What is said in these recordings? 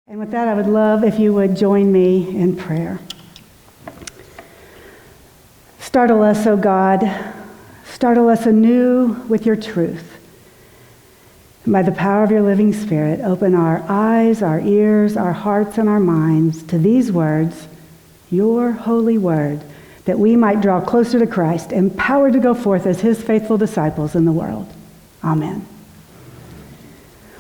And with that, I would love if you would join me in prayer. Startle us, O God. Startle us anew with your truth. And by the power of your living Spirit, open our eyes, our ears, our hearts, and our minds to these words, your holy word, that we might draw closer to Christ, empowered to go forth as his faithful disciples in the world. Amen.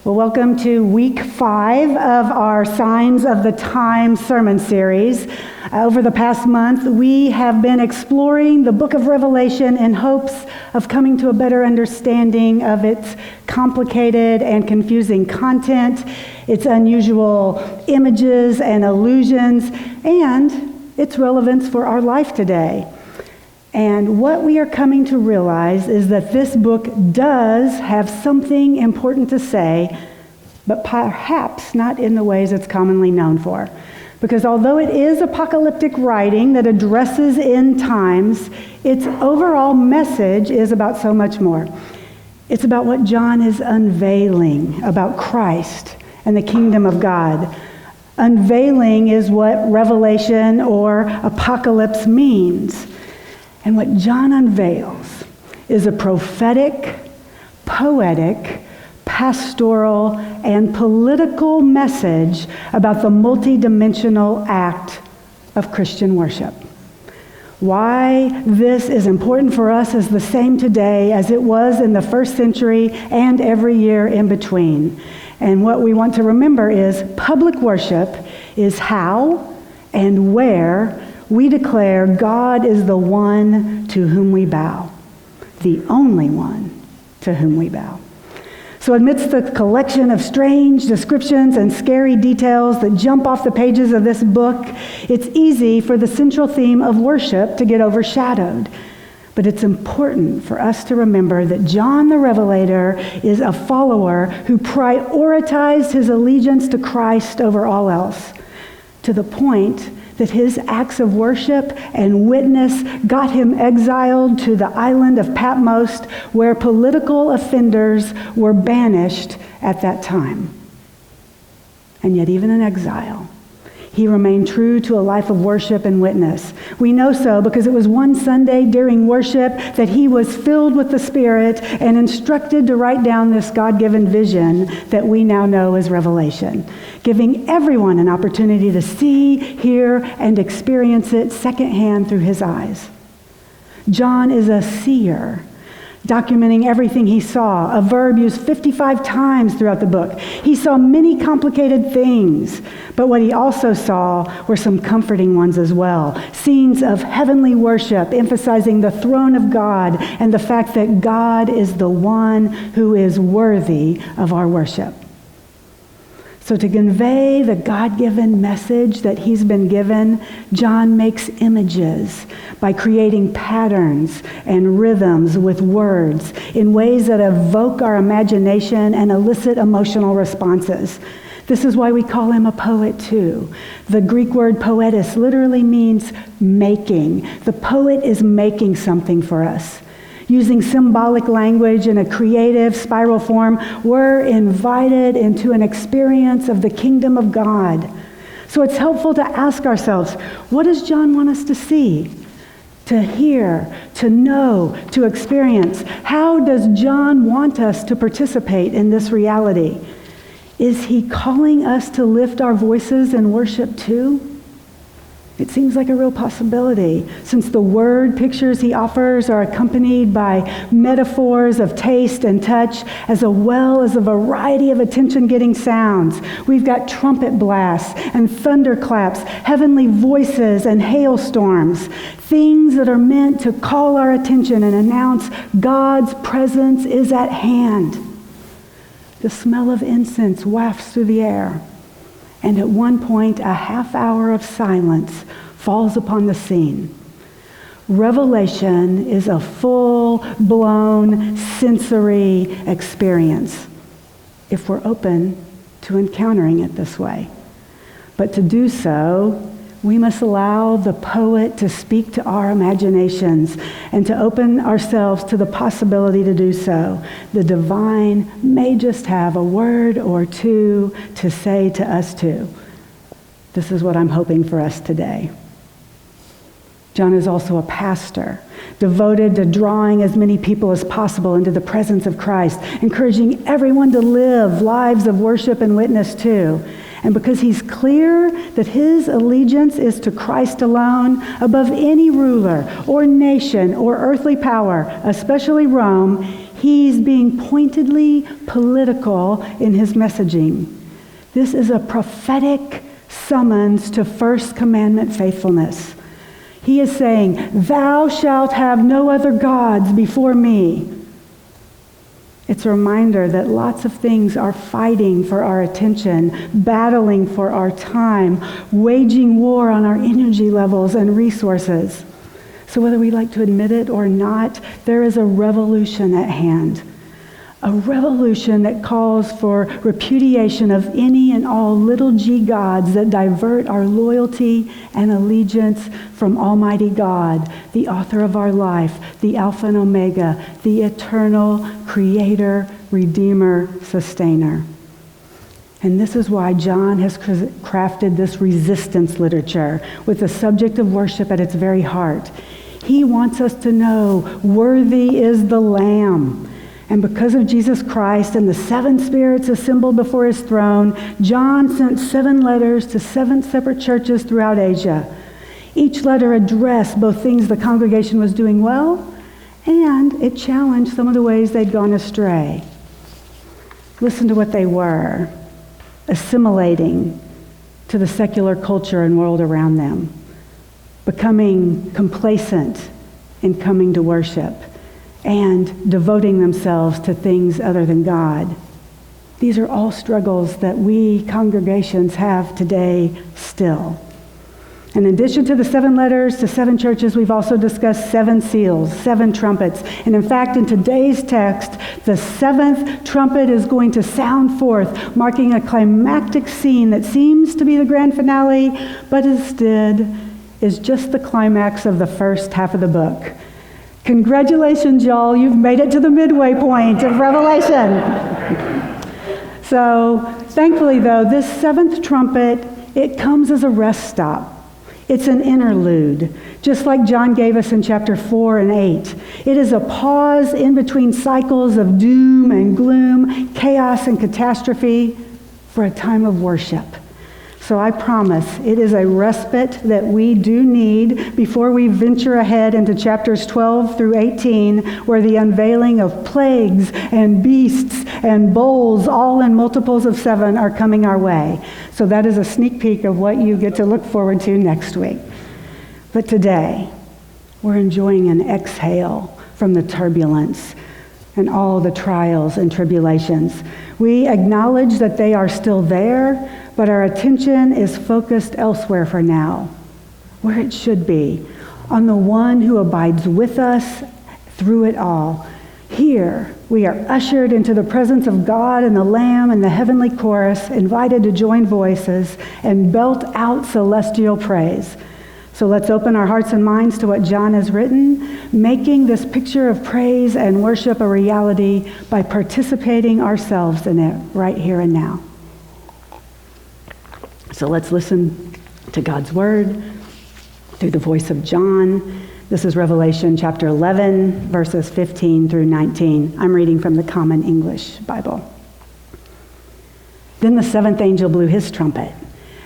Well, welcome to week 5 of our Signs of the Times sermon series. Over the past month, we have been exploring the book of Revelation in hopes of coming to a better understanding of its complicated and confusing content, its unusual images and allusions, and its relevance for our life today. And what we are coming to realize is that this book does have something important to say, but perhaps not in the ways it's commonly known for. Because although it is apocalyptic writing that addresses end times, its overall message is about so much more. It's about what John is unveiling about Christ and the kingdom of God. Unveiling is what Revelation or apocalypse means. And what John unveils is a prophetic, poetic, pastoral, and political message about the multidimensional act of Christian worship. Why this is important for us is the same today as it was in the first century and every year in between. And what we want to remember is public worship is how and where we declare God is the one to whom we bow, the only one to whom we bow. So amidst the collection of strange descriptions and scary details that jump off the pages of this book, it's easy for the central theme of worship to get overshadowed. But it's important for us to remember that John the Revelator is a follower who prioritized his allegiance to Christ over all else, to the point that his acts of worship and witness got him exiled to the island of Patmos, where political offenders were banished at that time. And yet even in exile, he remained true to a life of worship and witness. We know so because it was one Sunday during worship that he was filled with the Spirit and instructed to write down this God-given vision that we now know as Revelation, giving everyone an opportunity to see, hear, and experience it secondhand through his eyes. John is a seer, documenting everything he saw, a verb used 55 times throughout the book. He saw many complicated things, but what he also saw were some comforting ones as well. Scenes of heavenly worship, emphasizing the throne of God and the fact that God is the one who is worthy of our worship. So to convey the God-given message that he's been given, John makes images by creating patterns and rhythms with words in ways that evoke our imagination and elicit emotional responses. This is why we call him a poet too. The Greek word poetis literally means making. The poet is making something for us. Using symbolic language in a creative spiral form, we're invited into an experience of the kingdom of God. So it's helpful to ask ourselves, what does John want us to see, to hear, to know, to experience? How does John want us to participate in this reality? Is he calling us to lift our voices in worship too? It seems like a real possibility, since the word pictures he offers are accompanied by metaphors of taste and touch, as well as a variety of attention-getting sounds. We've got trumpet blasts and thunderclaps, heavenly voices and hailstorms, things that are meant to call our attention and announce God's presence is at hand. The smell of incense wafts through the air. And at one point, a half hour of silence falls upon the scene. Revelation is a full-blown sensory experience if we're open to encountering it this way. But to do so, we must allow the poet to speak to our imaginations and to open ourselves to the possibility to do so. The divine may just have a word or two to say to us too. This is what I'm hoping for us today. John is also a pastor, devoted to drawing as many people as possible into the presence of Christ, encouraging everyone to live lives of worship and witness too. And because he's clear that his allegiance is to Christ alone, above any ruler or nation or earthly power, especially Rome, he's being pointedly political in his messaging. This is a prophetic summons to first commandment faithfulness. He is saying, "Thou shalt have no other gods before me." It's a reminder that lots of things are fighting for our attention, battling for our time, waging war on our energy levels and resources. So whether we like to admit it or not, there is a revolution at hand. A revolution that calls for repudiation of any and all little g gods that divert our loyalty and allegiance from Almighty God, the author of our life, the Alpha and Omega, the eternal creator, redeemer, sustainer. And this is why John has crafted this resistance literature with the subject of worship at its very heart. He wants us to know, worthy is the Lamb. And because of Jesus Christ and the 7 spirits assembled before his throne, John sent 7 letters to 7 separate churches throughout Asia. Each letter addressed both things the congregation was doing well, and it challenged some of the ways they'd gone astray. Listen to what they were: assimilating to the secular culture and world around them, becoming complacent in coming to worship, and devoting themselves to things other than God. These are all struggles that we congregations have today still. In addition to the 7 letters to 7 churches, we've also discussed 7 seals, 7 trumpets. And in fact, in today's text, the 7th trumpet is going to sound forth, marking a climactic scene that seems to be the grand finale, but instead is just the climax of the first half of the book. Congratulations, y'all. You've made it to the midway point of Revelation. So, thankfully, though, this 7th trumpet, it comes as a rest stop. It's an interlude, just like John gave us in chapter 4 and 8. It is a pause in between cycles of doom and gloom, chaos and catastrophe, for a time of worship. So I promise it is a respite that we do need before we venture ahead into chapters 12 through 18, where the unveiling of plagues and beasts and bowls, all in multiples of 7, are coming our way. So that is a sneak peek of what you get to look forward to next week. But today, we're enjoying an exhale from the turbulence and all the trials and tribulations. We acknowledge that they are still there, but our attention is focused elsewhere for now, where it should be, on the one who abides with us through it all. Here, we are ushered into the presence of God and the Lamb and the heavenly chorus, invited to join voices and belt out celestial praise. So let's open our hearts and minds to what John has written, making this picture of praise and worship a reality by participating ourselves in it right here and now. So let's listen to God's word through the voice of John. This is Revelation chapter 11, verses 15 through 19. I'm reading from the Common English Bible. Then the 7th angel blew his trumpet,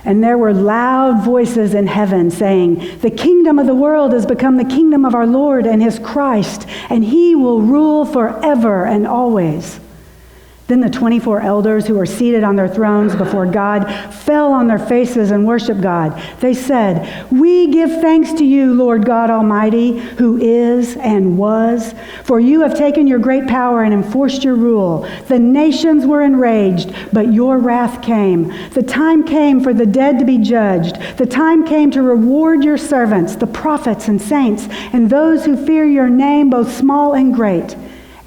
and there were loud voices in heaven saying, "The kingdom of the world has become the kingdom of our Lord and his Christ, and he will rule forever and always." Then the 24 elders who were seated on their thrones before God fell on their faces and worshiped God. They said, "We give thanks to you, Lord God Almighty, who is and was, for you have taken your great power and enforced your rule. The nations were enraged, but your wrath came. The time came for the dead to be judged. The time came to reward your servants, the prophets and saints, and those who fear your name, both small and great,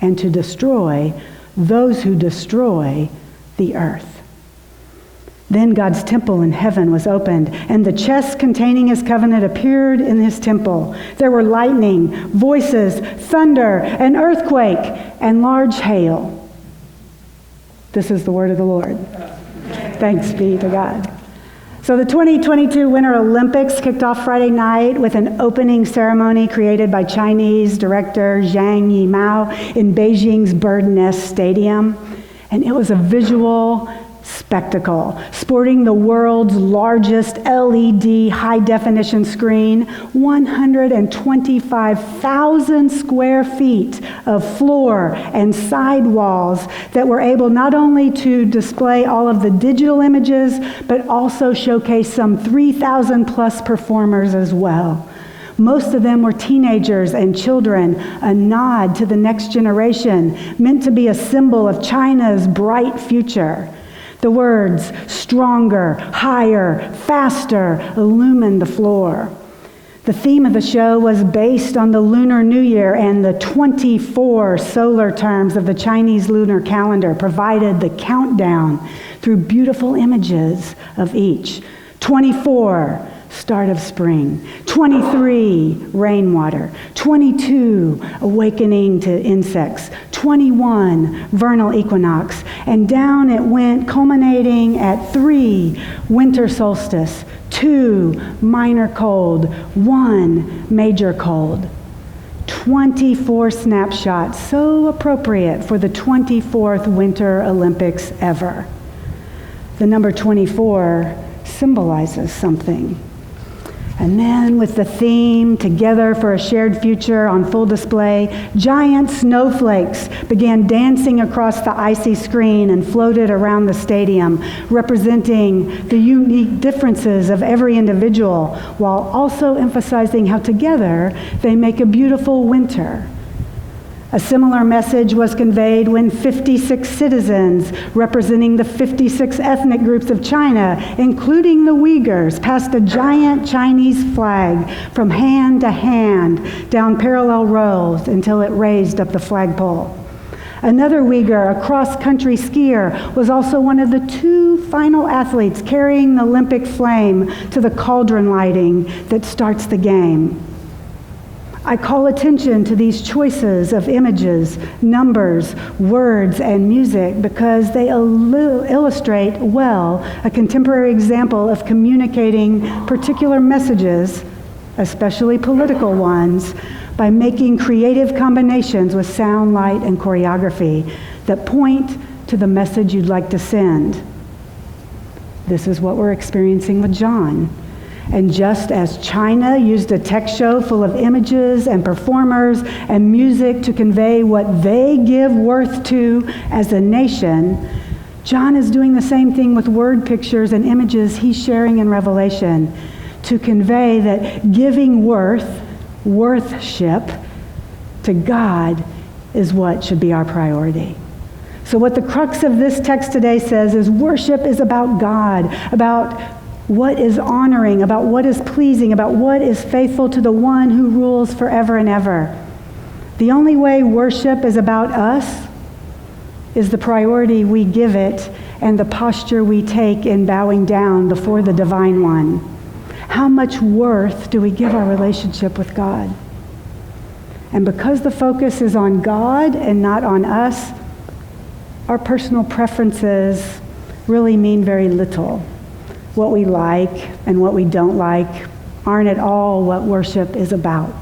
and to destroy those who destroy the earth." Then God's temple in heaven was opened, and the chest containing his covenant appeared in his temple. There were lightning, voices, thunder, an earthquake, and large hail. This is the word of the Lord. Thanks be to God. So the 2022 Winter Olympics kicked off Friday night with an opening ceremony created by Chinese director Zhang Yimou in Beijing's Bird Nest Stadium. And it was a visual spectacle, sporting the world's largest LED high-definition screen, 125,000 square feet of floor and side walls that were able not only to display all of the digital images, but also showcase some 3,000 plus performers as well. Most of them were teenagers and children, a nod to the next generation, meant to be a symbol of China's bright future. The words, stronger, higher, faster, illumined the floor. The theme of the show was based on the Lunar New Year, and the 24 solar terms of the Chinese lunar calendar provided the countdown through beautiful images of each. 24, start of spring. 23, rainwater. 22, awakening to insects. 21, vernal equinox. And down it went, culminating at 3, winter solstice. 2, minor cold. 1, major cold. 24 snapshots, so appropriate for the 24th Winter Olympics ever. The number 24 symbolizes something. And then with the theme, Together for a Shared Future, on full display, giant snowflakes began dancing across the icy screen and floated around the stadium, representing the unique differences of every individual, while also emphasizing how together they make a beautiful winter. A similar message was conveyed when 56 citizens representing the 56 ethnic groups of China, including the Uyghurs, passed a giant Chinese flag from hand to hand down parallel rows until it raised up the flagpole. Another Uyghur, a cross-country skier, was also one of the 2 final athletes carrying the Olympic flame to the cauldron lighting that starts the game. I call attention to these choices of images, numbers, words, and music because they illustrate well a contemporary example of communicating particular messages, especially political ones, by making creative combinations with sound, light, and choreography that point to the message you'd like to send. This is what we're experiencing with John. And just as China used a tech show full of images and performers and music to convey what they give worth to as a nation, John is doing the same thing with word pictures and images he's sharing in Revelation to convey that giving worthship to God is what should be our priority. So what the crux of this text today says is worship is about God, about what is honoring, about what is pleasing, about what is faithful to the one who rules forever and ever. The only way worship is about us is the priority we give it and the posture we take in bowing down before the Divine One. How much worth do we give our relationship with God? And because the focus is on God and not on us, our personal preferences really mean very little. What we like and what we don't like aren't at all what worship is about.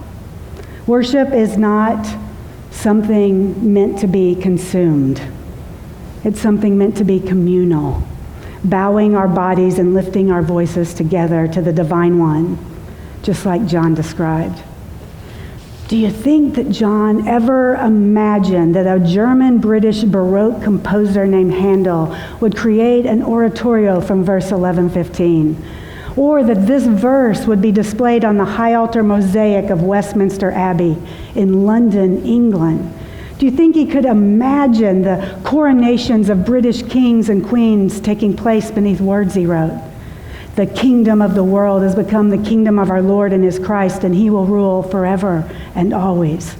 Worship is not something meant to be consumed. It's something meant to be communal, bowing our bodies and lifting our voices together to the Divine One, just like John described. Do you think that John ever imagined that a German-British Baroque composer named Handel would create an oratorio from verse 11:15? Or that this verse would be displayed on the high altar mosaic of Westminster Abbey in London, England? Do you think he could imagine the coronations of British kings and queens taking place beneath words he wrote? The kingdom of the world has become the kingdom of our Lord and his Christ, and he will rule forever and always.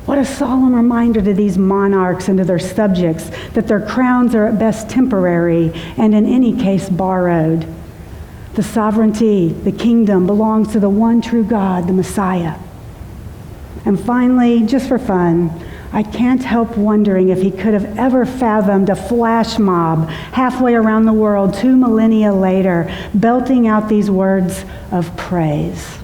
What a solemn reminder to these monarchs and to their subjects that their crowns are at best temporary and in any case borrowed. The sovereignty, the kingdom belongs to the one true God, the Messiah. And finally, just for fun, I can't help wondering if he could have ever fathomed a flash mob halfway around the world 2 millennia later, belting out these words of praise.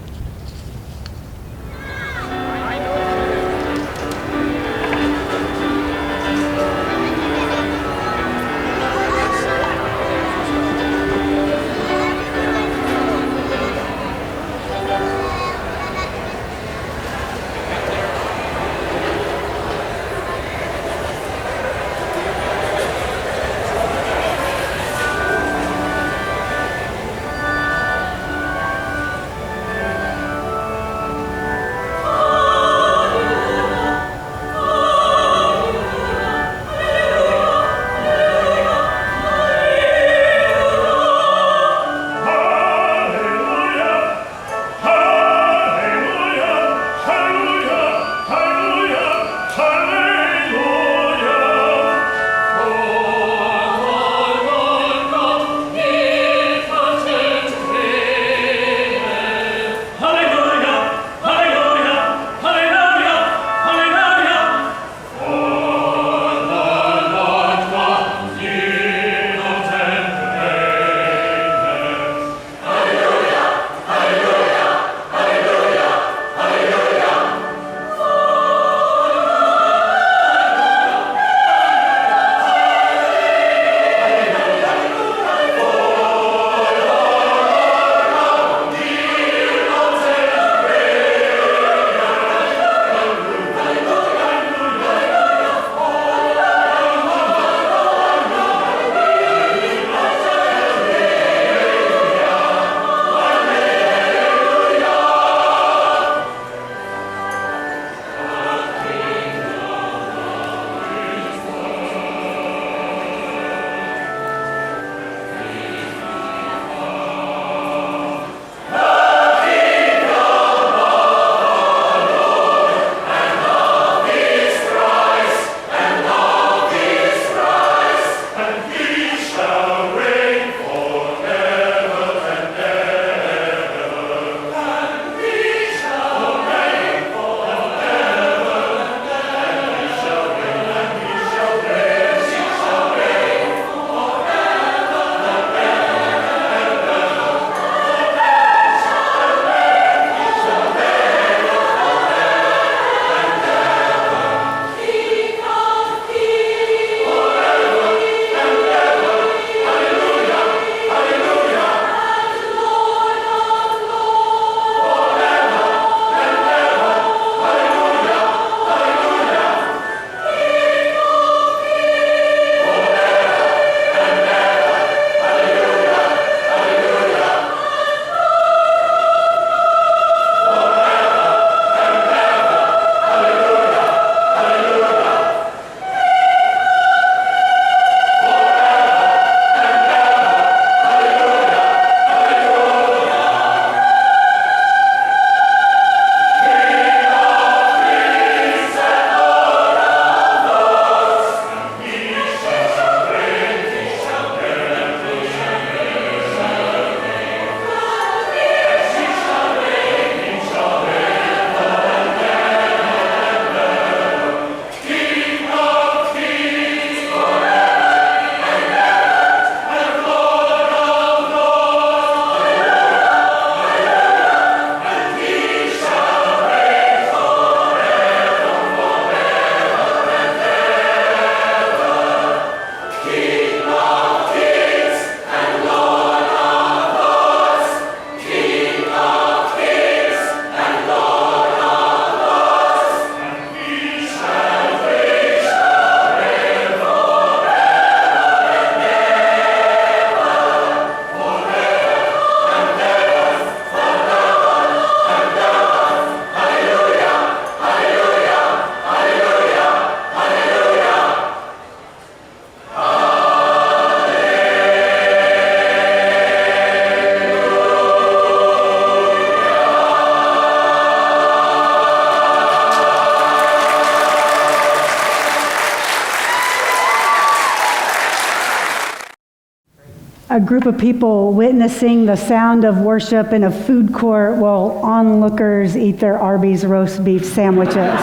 a group of people witnessing the sound of worship in a food court while onlookers eat their Arby's roast beef sandwiches.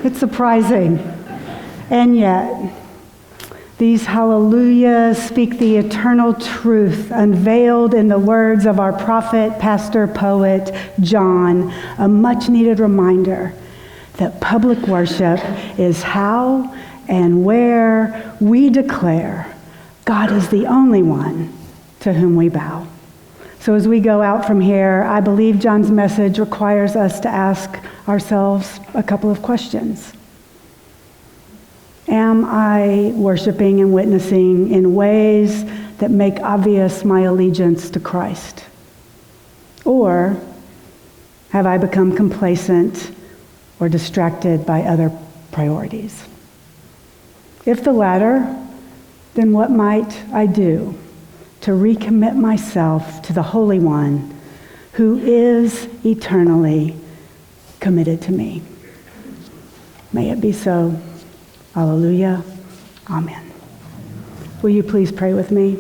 It's surprising. And yet, these hallelujahs speak the eternal truth unveiled in the words of our prophet, pastor, poet, John, a much-needed reminder that public worship is how and where we declare God is the only one to whom we bow. So as we go out from here, I believe John's message requires us to ask ourselves a couple of questions. Am I worshiping and witnessing in ways that make obvious my allegiance to Christ? Or have I become complacent or distracted by other priorities? If the latter, then what might I do to recommit myself to the Holy One who is eternally committed to me? May it be so. Hallelujah. Amen. Will you please pray with me?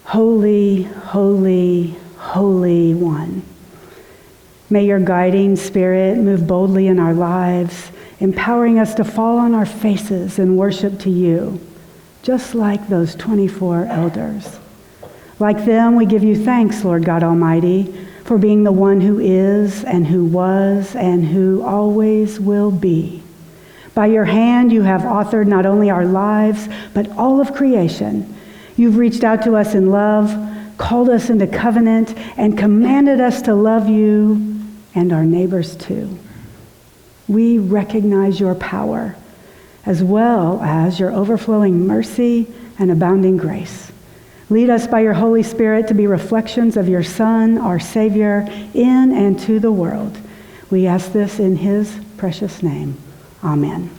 Holy, holy, Holy One, may your guiding Spirit move boldly in our lives, empowering us to fall on our faces and worship to you, just like those 24 elders. Like them, we give you thanks, Lord God Almighty, for being the one who is and who was and who always will be. By your hand, you have authored not only our lives, but all of creation. You've reached out to us in love, called us into covenant, and commanded us to love you and our neighbors too. We recognize your power, as well as your overflowing mercy and abounding grace. Lead us by your Holy Spirit to be reflections of your Son, our Savior, in and to the world. We ask this in his precious name. Amen.